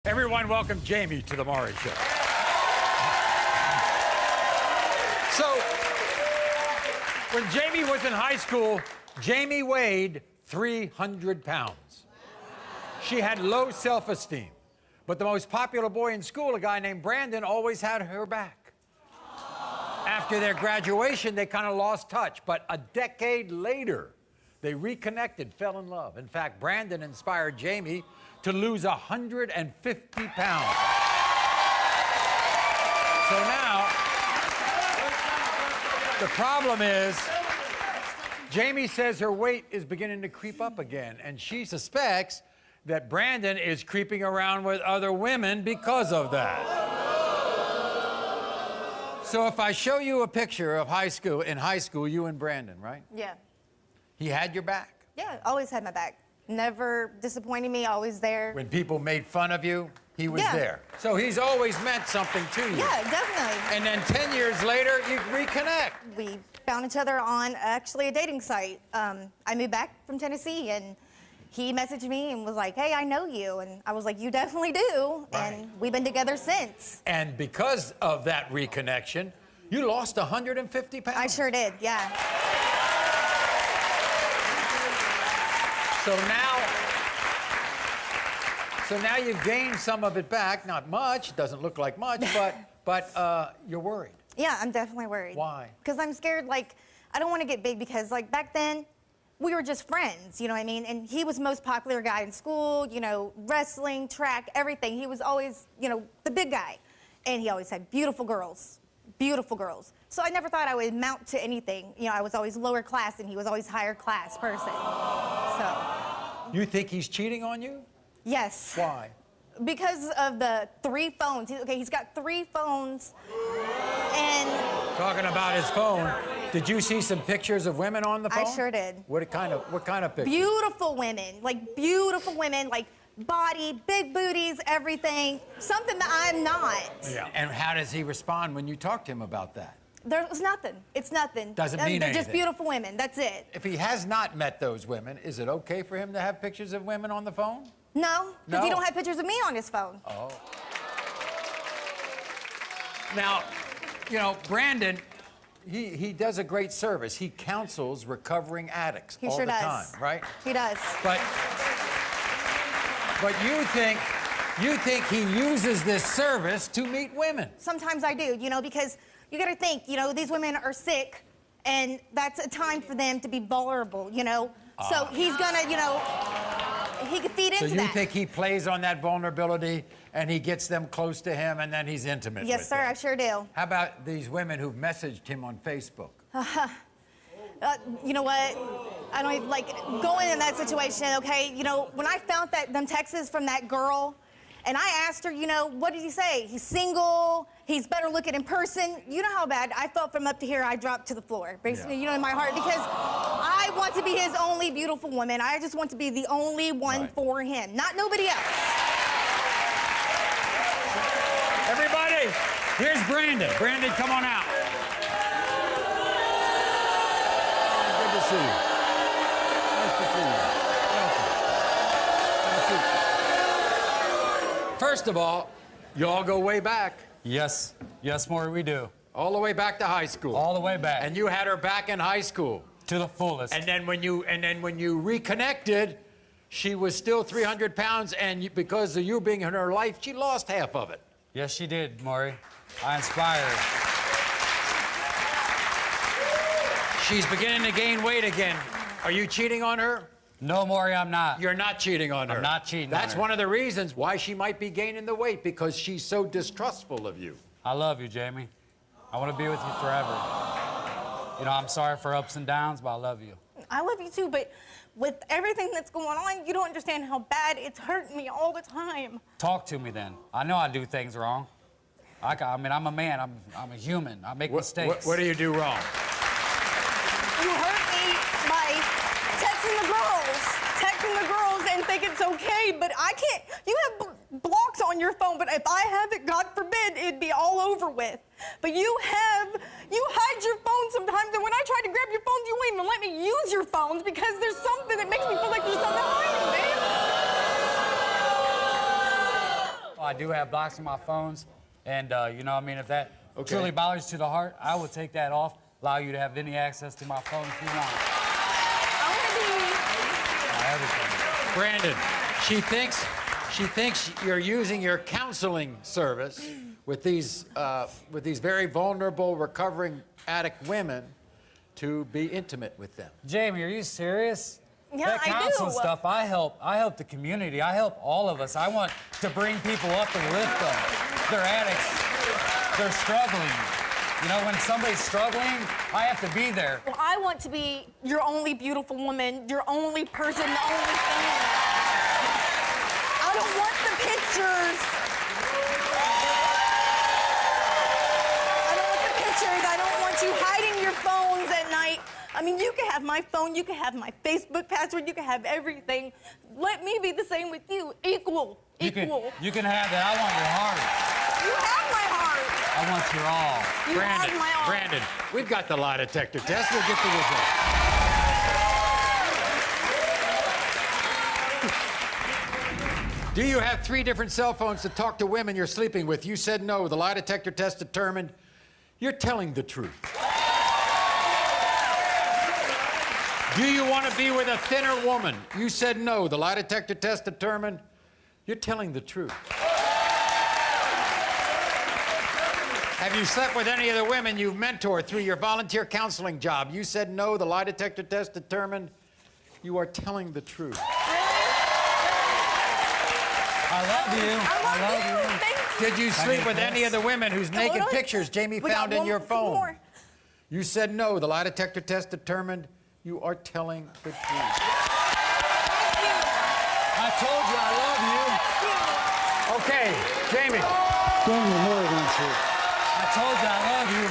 Everyone, welcome Jamie to the Maury Show. So, when Jamie was in high school, Jamie weighed 300 pounds. She had low self-esteem. But the most popular boy in school, a guy named Brandon, always had her back. After their graduation, they kind of lost touch. But a decade later, they reconnected, fell in love. In fact, Brandon inspired Jamie to lose 150 pounds. So now, the problem is, Jamie says her weight is beginning to creep up again, and she suspects that Brandon is creeping around with other women because of that. So if I show you a picture of in high school, you and Brandon, right? Yeah. He had your back? Yeah, always had my back. Never disappointed me, always there. When people made fun of you, he was there. So he's always meant something to you. Yeah, definitely. And then 10 years later, you reconnect. We found each other on actually a dating site. I moved back from Tennessee, and he messaged me and was like, hey, I know you. And I was like, you definitely do. Right. And we've been together since. And because of that reconnection, you lost 150 pounds. I sure did, yeah. So now you've gained some of it back. Not much, doesn't look like much, but you're worried. Yeah, I'm definitely worried. Why? Because I'm scared, like, I don't want to get big because, like, back then, we were just friends, you know what I mean? And he was the most popular guy in school, you know, wrestling, track, everything. He was always, you know, the big guy. And he always had beautiful girls. Beautiful girls. So I never thought I would amount to anything. You know, I was always lower class and he was always higher class person. So. You think he's cheating on you? Yes. Why? Because of the 3 phones. He's got 3 phones. And. Talking about his phone, did you see some pictures of women on the phone? I sure did. What kind of pictures? Beautiful women, like body, big booties, everything. Something that I'm not. Yeah. And how does he respond when you talk to him about that? There's nothing. It's nothing. Doesn't mean They're anything. just beautiful women. That's it. If he has not met those women, is it okay for him to have pictures of women on the phone? No, because he No. don't have pictures of me on his phone. Oh. Now, you know, Brandon, he does a great service. He counsels recovering addicts all sure the does. time, right? He does. But you think he uses this service to meet women? Sometimes I do, you know, because you got to think, you know, these women are sick, and that's a time for them to be vulnerable, you know. So he's gonna, you know, he could feed into that. So you think he plays on that vulnerability and he gets them close to him and then he's intimate with Yes, sir, them? I sure do. How about these women who've messaged him on Facebook? You know what? I don't even, like, going in that situation, okay? You know, when I found them texts from that girl, and I asked her, you know, what did he say? He's single, he's better looking in person. You know how bad I felt from up to here, I dropped to the floor, basically, you know, in my heart, because I want to be his only beautiful woman. I just want to be the only one for him, not nobody else. Everybody, here's Brandon. Brandon, come on out. Good to see you. Nice to see you. First of all, you all go way back. Yes. Yes, Maury, we do. All the way back to high school. All the way back. And you had her back in high school. To the fullest. And then when you reconnected, she was still 300 pounds, and because of you being in her life, she lost half of it. Yes, she did, Maury. I inspire her. She's beginning to gain weight again. Are you cheating on her? No, Maury, I'm not. You're not cheating on her. I'm not cheating on That's her. one of the reasons why she might be gaining the weight, because she's so distrustful of you. I love you, Jamie. I want to be with you forever. You know, I'm sorry for ups and downs, but I love you. I love you too, but with everything that's going on, you don't understand how bad it's hurting me all the time. Talk to me then. I know I do things wrong. I mean, I'm a man. I'm a human. I make mistakes. What do you do wrong? You hurt me by texting the girls and think it's okay, but I can't. You have blocks on your phone, but if I have it, God forbid, it'd be all over with. But you hide your phone sometimes, and when I try to grab your phones, you won't even let me use your phones because there's something that makes me feel like there's something hiding, babe. I do have blocks on my phones, and you know, I mean, if that truly bothers you to the heart, I would take that off, allow you to have any access to my phone if you want. Everything. Brandon, she thinks you're using your counseling service with these very vulnerable, recovering addict women to be intimate with them. Jamie, are you serious? Yeah, that I do. counseling stuff, I help the community. I help all of us. I want to bring people up and lift them. They're addicts. They're struggling. You know, when somebody's struggling, I have to be there. Well, I want to be your only beautiful woman, your only person, the only thing. I don't want the pictures. I don't want the pictures. I don't want you hiding your phones at night. I mean, you can have my phone, you can have my Facebook password, you can have everything. Let me be the same with you. Equal. You can have that. I want your heart. You have my heart. I want your all. You have my all. Brandon, we've got the lie detector test. We'll get the results. Do you have 3 different cell phones to talk to women you're sleeping with? You said no. The lie detector test determined you're telling the truth. Do you want to be with a thinner woman? You said no. The lie detector test determined you're telling the truth. Have you slept with any of the women you've mentored through your volunteer counseling job? You said no. The lie detector test determined you are telling the truth. I love you. I love you. Thank you. Did you sleep with any of the women whose naked pictures Jamie found in your phone? You said no. The lie detector test determined you are telling the truth. I told you I love you. Okay, Jamie. Jamie, more than truth. I told you I love you.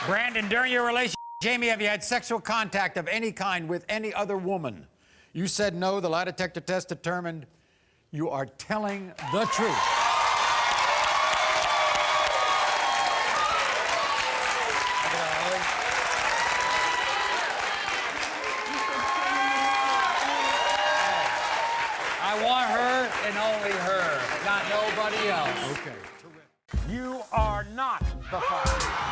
Brandon, during your relationship, Jamie, have you had sexual contact of any kind with any other woman? You said no. The lie detector test determined you are telling the truth. I want her and only her, not nobody else. Okay. You are not the father.